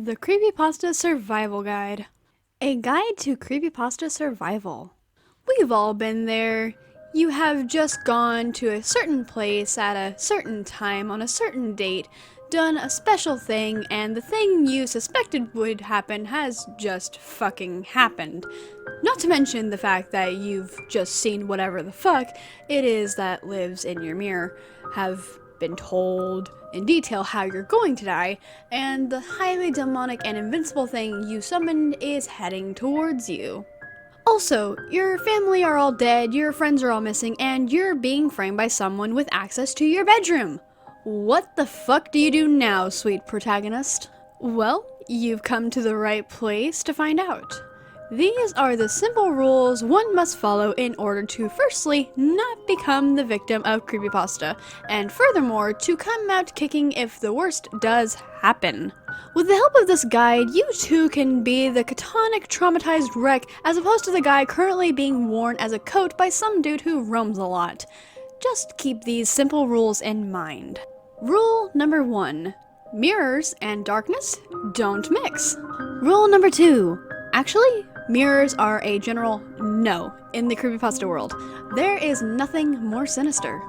The Creepypasta Survival Guide. A guide to creepypasta survival. We've all been there. You have just gone to a certain place at a certain time on a certain date, done a special thing, and the thing you suspected would happen has just fucking happened. Not to mention the fact that you've just seen whatever the fuck it is that lives in your mirror, have been told in detail how you're going to die, and the highly demonic and invincible thing you summoned is heading towards you. Also, your family are all dead, your friends are all missing, and you're being framed by someone with access to your bedroom. What the fuck do you do now, sweet protagonist? Well, you've come to the right place to find out. These are the simple rules one must follow in order to firstly not become the victim of creepypasta, and furthermore to come out kicking if the worst does happen. With the help of this guide, you too can be the catonic traumatized wreck as opposed to the guy currently being worn as a coat by some dude who roams a lot. Just keep these simple rules in mind. Rule number 1. Mirrors and darkness don't mix. Rule number 2. Actually, mirrors are a general no in the creepypasta world. There is nothing more sinister.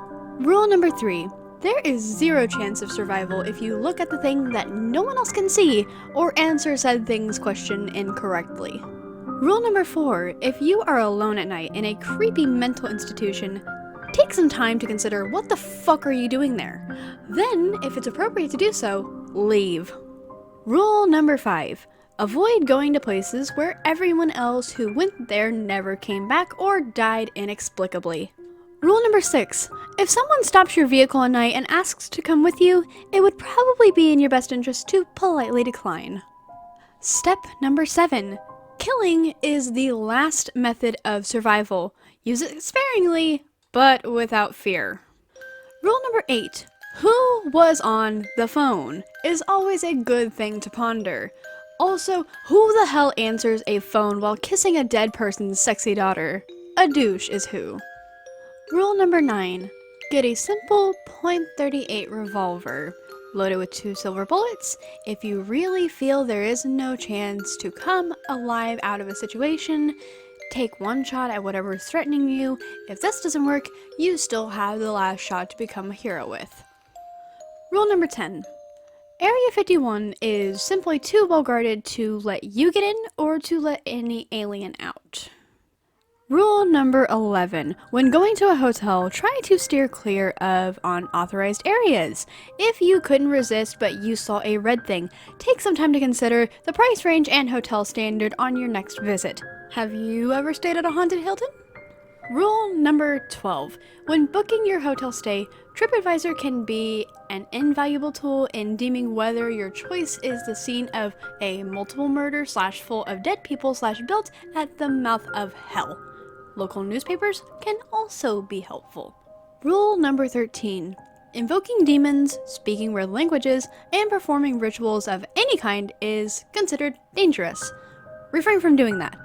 Rule number 3. There is zero chance of survival if you look at the thing that no one else can see or answer said thing's question incorrectly. Rule number 4. If you are alone at night in a creepy mental institution, take some time to consider what the fuck are you doing there. Then, if it's appropriate to do so, leave. Rule number 5. Avoid going to places where everyone else who went there never came back or died inexplicably. Rule number 6. If someone stops your vehicle at night and asks to come with you, it would probably be in your best interest to politely decline. Step number 7. Killing is the last method of survival. Use it sparingly, but without fear. Rule number 8. Who was on the phone is always a good thing to ponder. Also, who the hell answers a phone while kissing a dead person's sexy daughter? A douche is who. Rule number 9. Get a simple .38 revolver. Load it with 2 silver bullets. If you really feel there is no chance to come alive out of a situation, take 1 shot at whatever is threatening you. If this doesn't work, you still have the last shot to become a hero with. Rule number 10. Area 51 is simply too well guarded to let you get in or to let any alien out. Rule number 11. When going to a hotel, try to steer clear of unauthorized areas. If you couldn't resist but you saw a red thing, take some time to consider the price range and hotel standard on your next visit. Have you ever stayed at a haunted Hilton? Rule number 12. When booking your hotel stay, TripAdvisor can be an invaluable tool in deeming whether your choice is the scene of a multiple murder / full of dead people / built at the mouth of hell. Local newspapers can also be helpful. Rule number 13. Invoking demons, speaking weird languages, and performing rituals of any kind is considered dangerous. Refrain from doing that,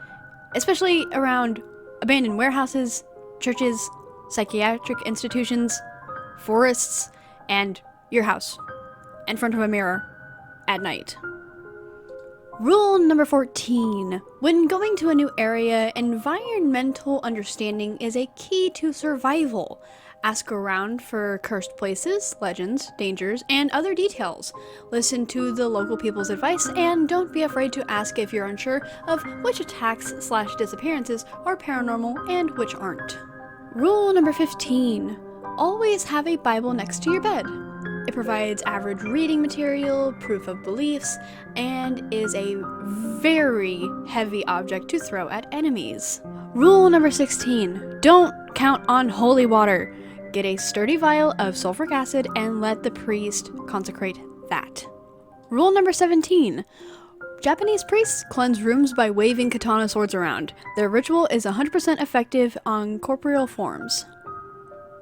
especially around abandoned warehouses, churches, psychiatric institutions, forests, and your house, in front of a mirror, at night. Rule number 14. When going to a new area, environmental understanding is a key to survival. Ask around for cursed places, legends, dangers, and other details. Listen to the local people's advice, and don't be afraid to ask if you're unsure of which attacks / disappearances are paranormal and which aren't. Rule number 15. Always have a Bible next to your bed. It provides average reading material, proof of beliefs, and is a very heavy object to throw at enemies. Rule number 16. Don't count on holy water. Get a sturdy vial of sulfuric acid and let the priest consecrate that. Rule number 17. Japanese priests cleanse rooms by waving katana swords around. Their ritual is 100% effective on corporeal forms.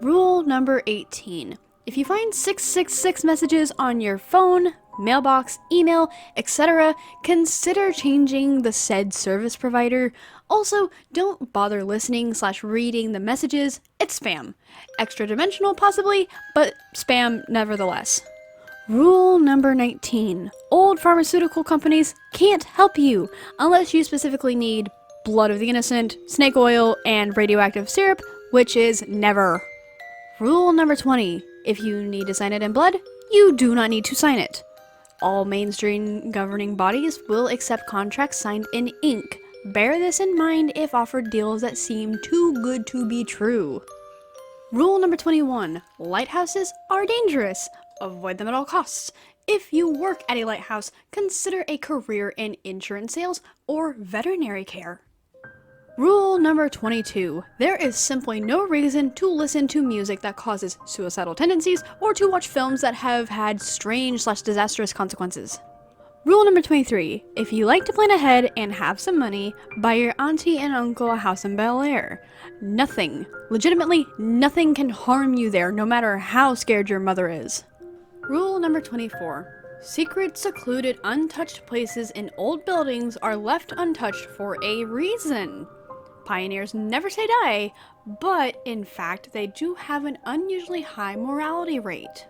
Rule number 18. If you find 666 messages on your phone, mailbox, email, etc., consider changing the said service provider. Also, don't bother listening / reading the messages. It's spam. Extra dimensional possibly, but spam nevertheless. Rule number 19. Old pharmaceutical companies can't help you unless you specifically need blood of the innocent, snake oil, and radioactive syrup, which is never. Rule number 20. If you need to sign it in blood, you do not need to sign it. All mainstream governing bodies will accept contracts signed in ink. Bear this in mind if offered deals that seem too good to be true. Rule number 21. Lighthouses are dangerous. Avoid them at all costs. If you work at a lighthouse, consider a career in insurance sales or veterinary care. Rule number 22. There is simply no reason to listen to music that causes suicidal tendencies or to watch films that have had strange/disastrous consequences. Rule number 23. If you like to plan ahead and have some money, buy your auntie and uncle a house in Bel Air. Nothing, legitimately nothing can harm you there, no matter how scared your mother is. Rule number 24. Secret, secluded, untouched places in old buildings are left untouched for a reason. Pioneers never say die, but in fact they do have an unusually high mortality rate.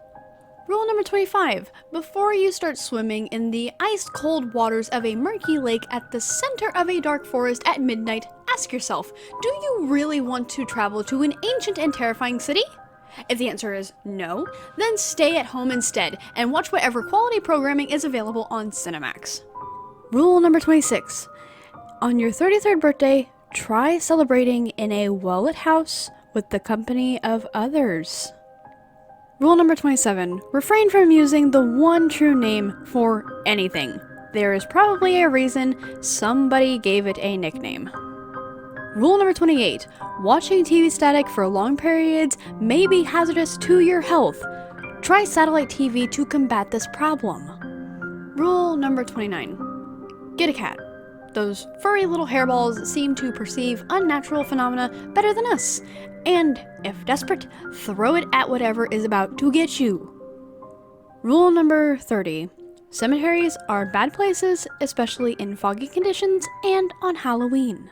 Rule number 25. Before you start swimming in the ice-cold waters of a murky lake at the center of a dark forest at midnight, ask yourself, do you really want to travel to an ancient and terrifying city? If the answer is no, then stay at home instead and watch whatever quality programming is available on Cinemax. Rule number 26. On your 33rd birthday, try celebrating in a well-lit house with the company of others. Rule number 27. Refrain from using the one true name for anything. There is probably a reason somebody gave it a nickname. Rule number 28. Watching TV static for long periods may be hazardous to your health. Try satellite TV to combat this problem. Rule number 29. Get a cat. Those furry little hairballs seem to perceive unnatural phenomena better than us, and, if desperate, throw it at whatever is about to get you. Rule number 30. Cemeteries are bad places, especially in foggy conditions and on Halloween.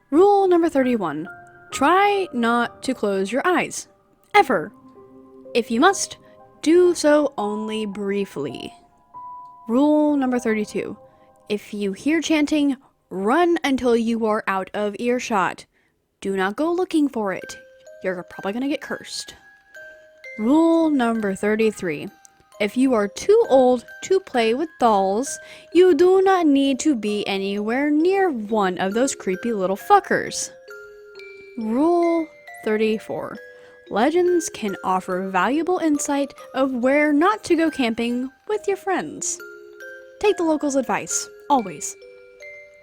Rule number 31. Try not to close your eyes. Ever. If you must, do so only briefly. Rule number 32. If you hear chanting, run until you are out of earshot. Do not go looking for it. You're probably gonna get cursed. Rule number 33. If you are too old to play with dolls, you do not need to be anywhere near one of those creepy little fuckers. Rule 34. Legends can offer valuable insight of where not to go camping with your friends. Take the locals' advice, always.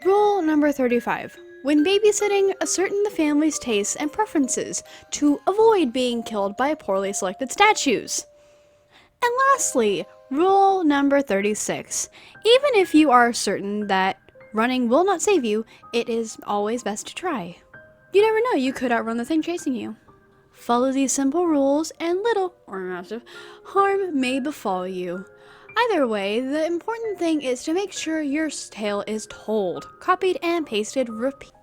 Rule number 35. When babysitting, ascertain the family's tastes and preferences to avoid being killed by poorly selected statues. And lastly, rule number 36. Even if you are certain that running will not save you, it is always best to try. You never know, you could outrun the thing chasing you. Follow these simple rules and little, or massive, harm may befall you. Either way, the important thing is to make sure your tale is told, copied and pasted repeatedly.